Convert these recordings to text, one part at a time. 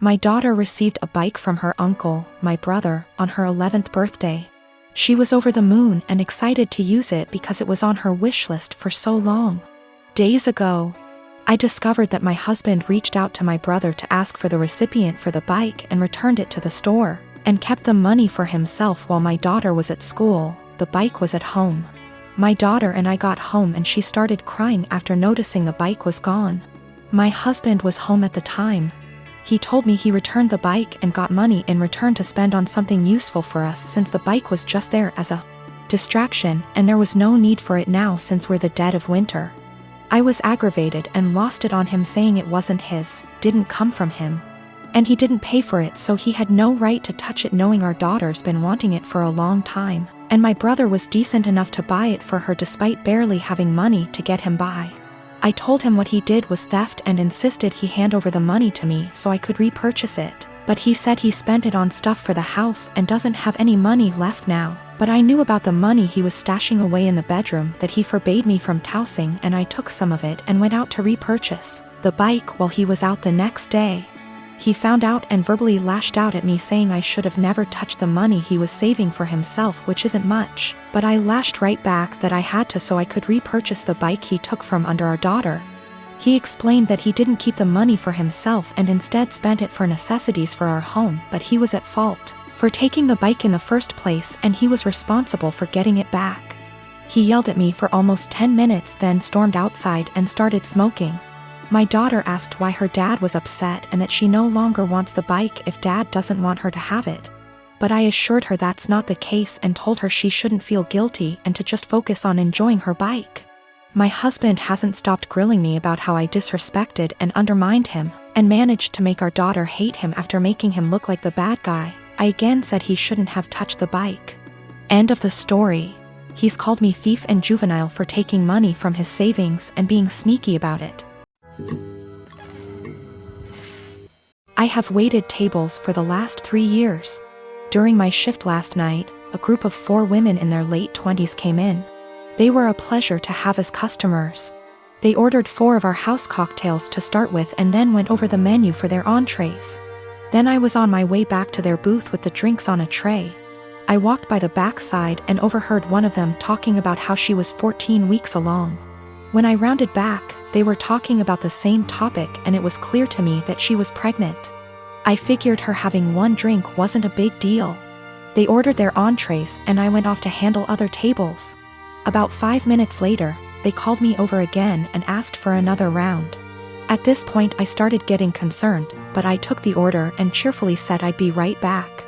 My daughter received a bike from her uncle, my brother, on her 11th birthday. She was over the moon and excited to use it because it was on her wish list for so long. Days ago, I discovered that my husband reached out to my brother to ask for the recipient for the bike and returned it to the store, and kept the money for himself while my daughter was at school. The bike was at home. My daughter and I got home and she started crying after noticing the bike was gone. My husband was home at the time. He told me he returned the bike and got money in return to spend on something useful for us since the bike was just there as a distraction and there was no need for it now since we're the dead of winter. I was aggravated and lost it on him, saying it wasn't his, didn't come from him. And he didn't pay for it, so he had no right to touch it, knowing our daughter's been wanting it for a long time, and my brother was decent enough to buy it for her despite barely having money to get him by. I told him what he did was theft and insisted he hand over the money to me so I could repurchase it, but he said he spent it on stuff for the house and doesn't have any money left now. But I knew about the money he was stashing away in the bedroom that he forbade me from tossing, and I took some of it and went out to repurchase the bike while he was out the next day. He found out and verbally lashed out at me, saying I should have never touched the money he was saving for himself, which isn't much, but I lashed right back that I had to so I could repurchase the bike he took from under our daughter. He explained that he didn't keep the money for himself and instead spent it for necessities for our home, but he was at fault for taking the bike in the first place and he was responsible for getting it back. He yelled at me for almost 10 minutes, then stormed outside and started smoking. My daughter asked why her dad was upset and that she no longer wants the bike if dad doesn't want her to have it. But I assured her that's not the case and told her she shouldn't feel guilty and to just focus on enjoying her bike. My husband hasn't stopped grilling me about how I disrespected and undermined him, and managed to make our daughter hate him after making him look like the bad guy. I again said he shouldn't have touched the bike. End of the story. He's called me thief and juvenile for taking money from his savings and being sneaky about it. I have waited tables for the last 3 years. During my shift last night, a group of 4 women in their late 20s came in. They were a pleasure to have as customers. They ordered 4 of our house cocktails to start with and then went over the menu for their entrees. Then I was on my way back to their booth with the drinks on a tray. I walked by the backside and overheard one of them talking about how she was 14 weeks along. When I rounded back, they were talking about the same topic and it was clear to me that she was pregnant. I figured her having 1 drink wasn't a big deal. They ordered their entrees and I went off to handle other tables. About 5 minutes later, they called me over again and asked for another round. At this point I started getting concerned, but I took the order and cheerfully said I'd be right back.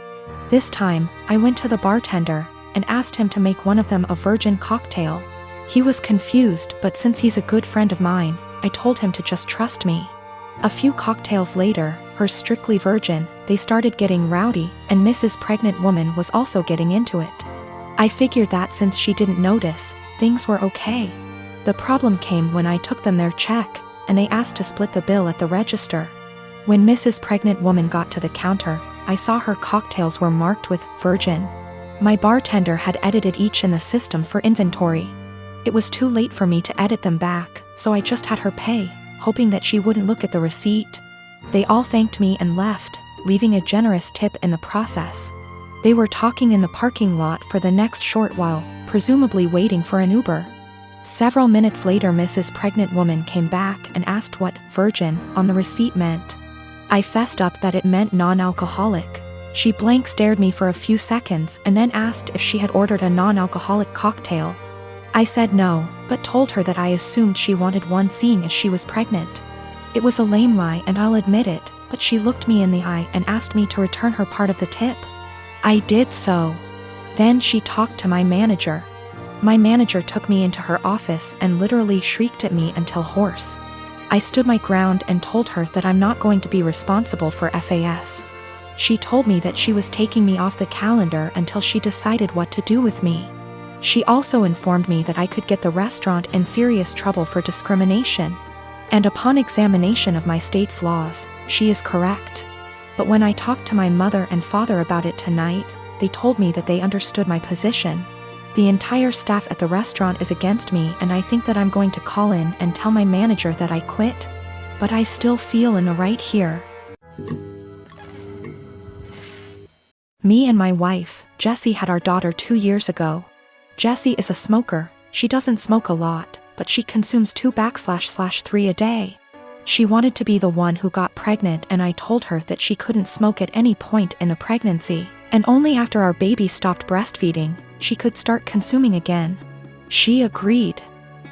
This time, I went to the bartender and asked him to make one of them a virgin cocktail. He was confused, but since he's a good friend of mine, I told him to just trust me. A few cocktails later, hers strictly virgin, they started getting rowdy, and Mrs. Pregnant Woman was also getting into it. I figured that since she didn't notice, things were okay. The problem came when I took them their check, and they asked to split the bill at the register. When Mrs. Pregnant Woman got to the counter, I saw her cocktails were marked with virgin. My bartender had edited each in the system for inventory. It was too late for me to edit them back, so I just had her pay, hoping that she wouldn't look at the receipt. They all thanked me and left, leaving a generous tip in the process. They were talking in the parking lot for the next short while, presumably waiting for an Uber. Several minutes later, Mrs. Pregnant Woman came back and asked what virgin on the receipt meant. I fessed up that it meant non-alcoholic. She blank stared me for a few seconds and then asked if she had ordered a non-alcoholic cocktail. I said no, but told her that I assumed she wanted one seeing as she was pregnant. It was a lame lie and I'll admit it, but she looked me in the eye and asked me to return her part of the tip. I did so. Then she talked to my manager. My manager took me into her office and literally shrieked at me until hoarse. I stood my ground and told her that I'm not going to be responsible for FAS. She told me that she was taking me off the calendar until she decided what to do with me. She also informed me that I could get the restaurant in serious trouble for discrimination. And upon examination of my state's laws, she is correct. But when I talked to my mother and father about it tonight, they told me that they understood my position. The entire staff at the restaurant is against me and I think that I'm going to call in and tell my manager that I quit. But I still feel in the right here. Me and my wife, Jessie, had our daughter 2 years ago. Jessie is a smoker. She doesn't smoke a lot, but she consumes 2/3 a day. She wanted to be the one who got pregnant, and I told her that she couldn't smoke at any point in the pregnancy, and only after our baby stopped breastfeeding, she could start consuming again. She agreed.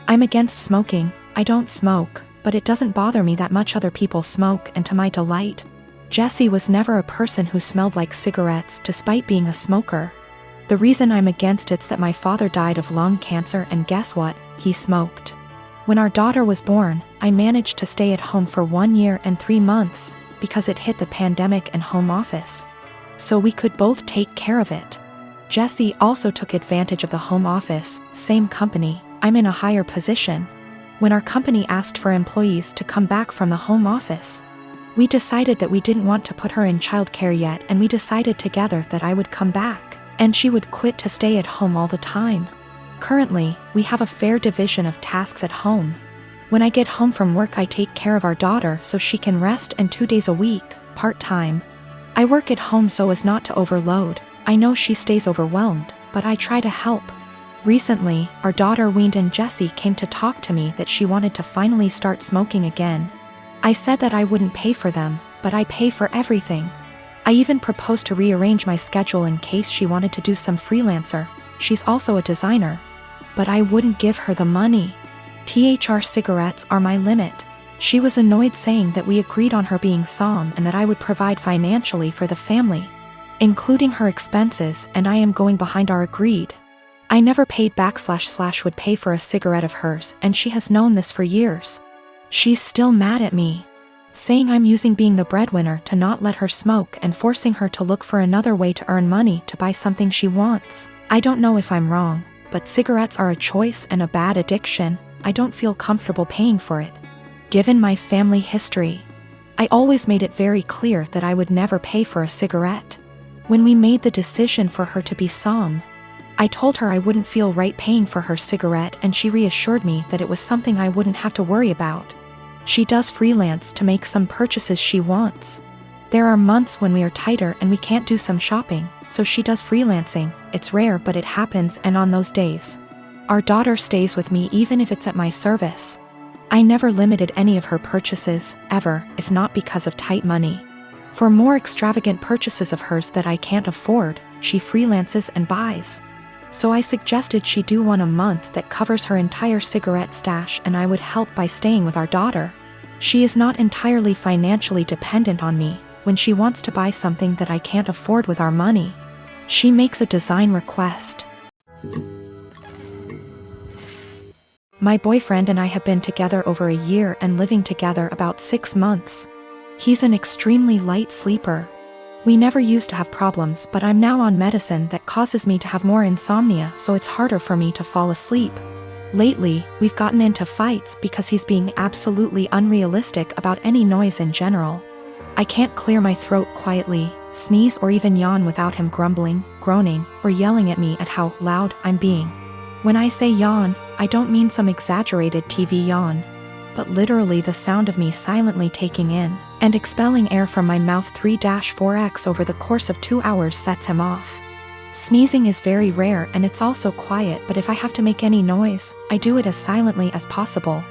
I'm against smoking. I don't smoke, but it doesn't bother me that much other people smoke, and to my delight. Jessie was never a person who smelled like cigarettes despite being a smoker. The reason I'm against it's that my father died of lung cancer, and guess what? He smoked. When our daughter was born, I managed to stay at home for 1 year and 3 months because it hit the pandemic and home office. So we could both take care of it. Jessie also took advantage of the home office, same company, I'm in a higher position. When our company asked for employees to come back from the home office, we decided that we didn't want to put her in childcare yet, and we decided together that I would come back, and she would quit to stay at home all the time. Currently, we have a fair division of tasks at home. When I get home from work, I take care of our daughter so she can rest, and 2 days a week, part-time, I work at home so as not to overload. I know she stays overwhelmed, but I try to help. Recently, our daughter weaned and Jessie came to talk to me that she wanted to finally start smoking again. I said that I wouldn't pay for them, but I pay for everything. I even proposed to rearrange my schedule in case she wanted to do some freelancer. She's also a designer. But I wouldn't give her the money. THR cigarettes are my limit. She was annoyed, saying that we agreed on her being SOM and that I would provide financially for the family, including her expenses, and I am going behind our agreed. I never paid back / would pay for a cigarette of hers, and she has known this for years. She's still mad at me, saying I'm using being the breadwinner to not let her smoke and forcing her to look for another way to earn money to buy something she wants. I don't know if I'm wrong, but cigarettes are a choice and a bad addiction. I don't feel comfortable paying for it. Given my family history, I always made it very clear that I would never pay for a cigarette. When we made the decision for her to be SOM, I told her I wouldn't feel right paying for her cigarette, and she reassured me that it was something I wouldn't have to worry about. She does freelance to make some purchases she wants. There are months when we are tighter and we can't do some shopping, so she does freelancing. It's rare, but it happens, and on those days, our daughter stays with me even if it's at my service. I never limited any of her purchases, ever, if not because of tight money. For more extravagant purchases of hers that I can't afford, she freelances and buys. So I suggested she do one a month that covers her entire cigarette stash, and I would help by staying with our daughter. She is not entirely financially dependent on me. When she wants to buy something that I can't afford with our money, she makes a design request. My boyfriend and I have been together over a year and living together about 6 months. He's an extremely light sleeper. We never used to have problems, but I'm now on medicine that causes me to have more insomnia, so it's harder for me to fall asleep. Lately, we've gotten into fights because he's being absolutely unrealistic about any noise in general. I can't clear my throat quietly, sneeze, or even yawn without him grumbling, groaning, or yelling at me at how loud I'm being. When I say yawn, I don't mean some exaggerated TV yawn, but literally the sound of me silently taking in and expelling air from my mouth 3-4x over the course of 2 hours sets him off. Sneezing is very rare and it's also quiet, but if I have to make any noise, I do it as silently as possible.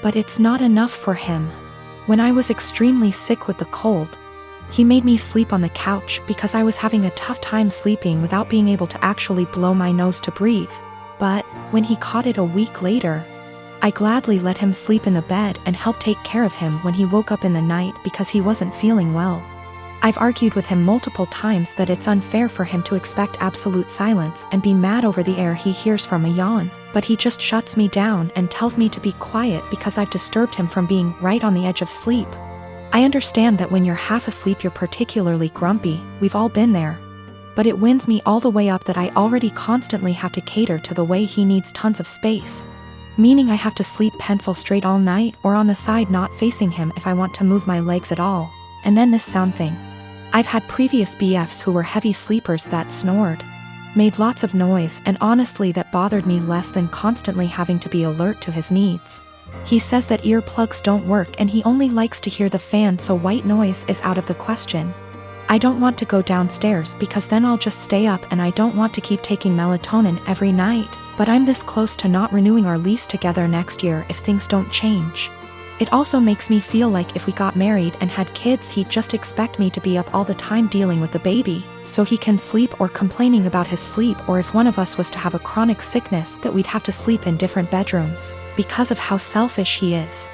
But it's not enough for him. When I was extremely sick with the cold, he made me sleep on the couch because I was having a tough time sleeping without being able to actually blow my nose to breathe. But when he caught it a week later, I gladly let him sleep in the bed and helped take care of him when he woke up in the night because he wasn't feeling well. I've argued with him multiple times that it's unfair for him to expect absolute silence and be mad over the air he hears from a yawn, but he just shuts me down and tells me to be quiet because I've disturbed him from being right on the edge of sleep. I understand that when you're half asleep you're particularly grumpy, we've all been there. But it winds me all the way up that I already constantly have to cater to the way he needs tons of space. Meaning I have to sleep pencil straight all night or on the side not facing him if I want to move my legs at all. And then this sound thing. I've had previous BFs who were heavy sleepers that snored, made lots of noise, and honestly that bothered me less than constantly having to be alert to his needs. He says that earplugs don't work and he only likes to hear the fan, so white noise is out of the question. I don't want to go downstairs because then I'll just stay up, and I don't want to keep taking melatonin every night, but I'm this close to not renewing our lease together next year if things don't change. It also makes me feel like if we got married and had kids, he'd just expect me to be up all the time dealing with the baby, so he can sleep, or complaining about his sleep, or if one of us was to have a chronic sickness that we'd have to sleep in different bedrooms, because of how selfish he is.